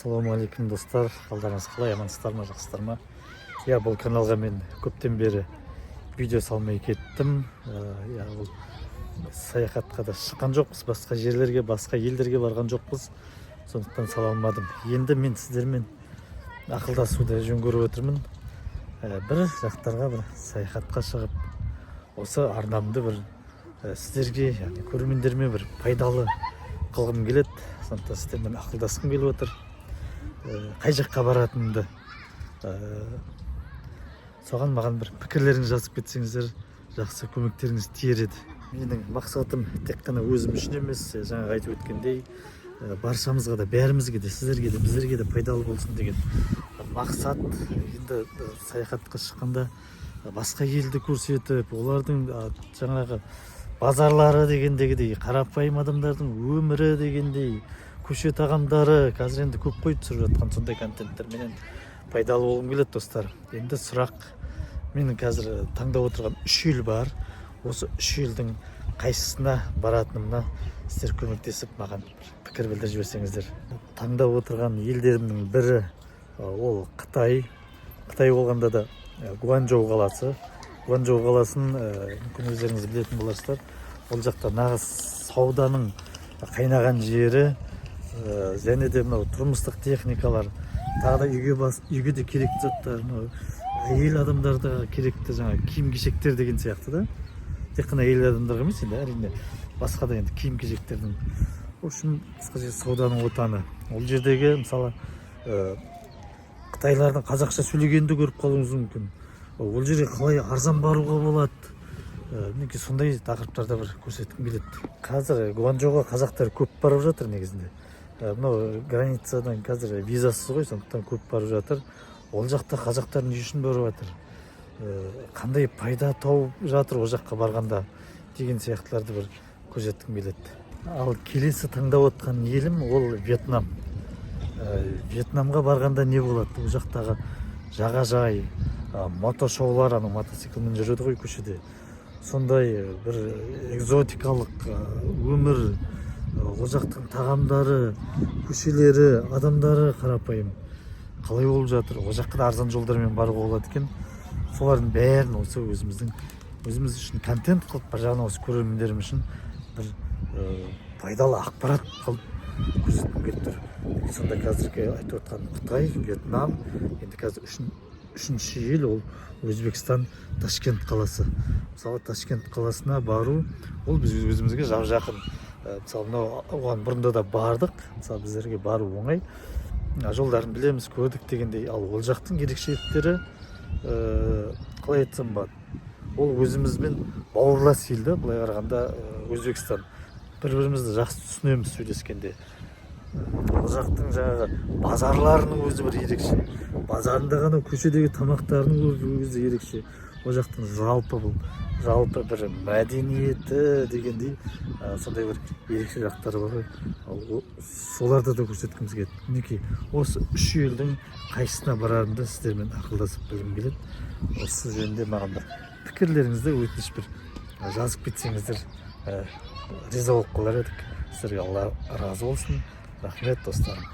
Ассалаумағалейкум достар, қалдарыңыз қалай, амансыздар ма, жақсыздар ма? Бұл каналға мен көптен бері видео салмай кеттім. Бұл саяхатқа да шыққан жоқпыз, басқа жерлерге, басқа елдерге барған жоқпыз. Сондықтан сала алмадым. Енді мен сіздермен ақылдасуды жөн көріп отырмын. Бір жақтарға бір саяхатқа шығып, осы арнамды бір сіздерге, яғни көрермендеріме бір пайдалы қылғым келеді. Сондықтан сіздермен ақылдасқым келіп отыр. Қай жаққа баратынымды соған маған бір пікірлеріңіз жазып кетсеңіздер, жақсы көмектеріңіз тиер еді. Менің мақсатым тек қана өзім үшін емес, жаңа айтып өткендей, баршамызға да, бәрімізге де, сіздерге де, біздерге де пайдалы болсын деген мақсат. Енді саяхатқа шыққанда басқа елді көрсетіп, олардың жаңағы базарлары дегендегідей, қарапайым адамдардың өмірі дегендей, көше тағамдары, қазір енді көп қой түсіріп жатқан сондай контенттерменен пайдалы болғым келеді достар. Енді сұрақ, менің қазір таңдап отырған 3 ел бар. Осы 3 елдің қайсысына баратынымна сіздер көмектесіп маған пікір білдіріп жіберсеңіздер. Таңдап отырған елдерімнің бірі ол Қытай. Қытай болғанда да Гуанчжоу қаласы. Гуанчжоу қаласын мүмкін өздеріңіз білетін боларсыздар. Ол жақта нағыз сауданың қайнаған жері, және де мынау тұрмыстық техникалар, тағы да үйге де керекті заттар, әйел адамдарда керекті жаңа киім-кешектер деген сияқты да. Тек қана әйел адамдарға емес, енді әрине басқа да енді киім-кешектердің. В общем, қысқаша сауданың отаны. Ол жердегі мысалы қытайлардың қазақша сөйлегенді көріп қалуыңыз мүмкін. Ол жерге қалай арзан баруға болады. Мінекей сондай тақырыптарда бір көрсеткім келеді. Қазір Гуанчжоуға қазақтар көп барып жатыр негізінде. Мынау границадан қазір визасыз ғой, сондықтан көп барып жатыр. Ол жақта қазақтар не үшін барып жатыр? Қандай пайда тауып жатыр ол жаққа барғанда деген сияқтыларды бір көрсеткім келеді. Ал келесі таңдап отқан елім ол Вьетнам. Вьетнамға барғанда не болады? Ол жақтағы жағажай, мотошоулар, мотоциклмен жүреді ғой көшеде. Сондай бір экзотикалық өмір, ол жақтың тағамдары, көшелері, адамдары қарапайым қалай болып жатыр? Ол жаққа да арзан жолдармен баруға болады екен. Солардың бәрін осы өзіміз үшін контент қылып, бір жағынан осы көрермендерім үшін бір пайдалы ақпарат қылып көрсеткім келіп тұр. Сонда қазіргі айтып отқан Қытай, Вьетнам, енді қазір үшінші ел ол Өзбекстан, Ташкент қаласы. Мысалы Ташкент қаласына бару ол біз өзімізге жақын. Мысалы оған бұрында да бардық. Мысалы біздерге бару оңай. Жолдарын білеміз, көрдік дегендей. Ал ол жақтың ерекшеліктері қалай айтсам болады? Ол өзімізбен бауырлас елді. Былай қарағанда Өзбекстан. Бір-бірімізді жақсы түсінеміз сөйлескенде. Ол жақтың жаңағы базарларының өзі бір ерекше. Базарында ғана көшедегі тамақтарының өзі ерекше. Ол жақтың жалпы бір мәдениеті дегендей сондай бір ерекше жақтары бар ғой. Соларды да көрсеткіміз келеді. Мінекей осы 3 елдің қайсысына барарымды сіздермен ақылдасып білгім келеді. Осы жөнінде маған бір пікірлеріңізді өтініш бір жазып кетсеңіздер риза болып қалар едік. Сіздерге Алла разы болсын. Рахмет достарым.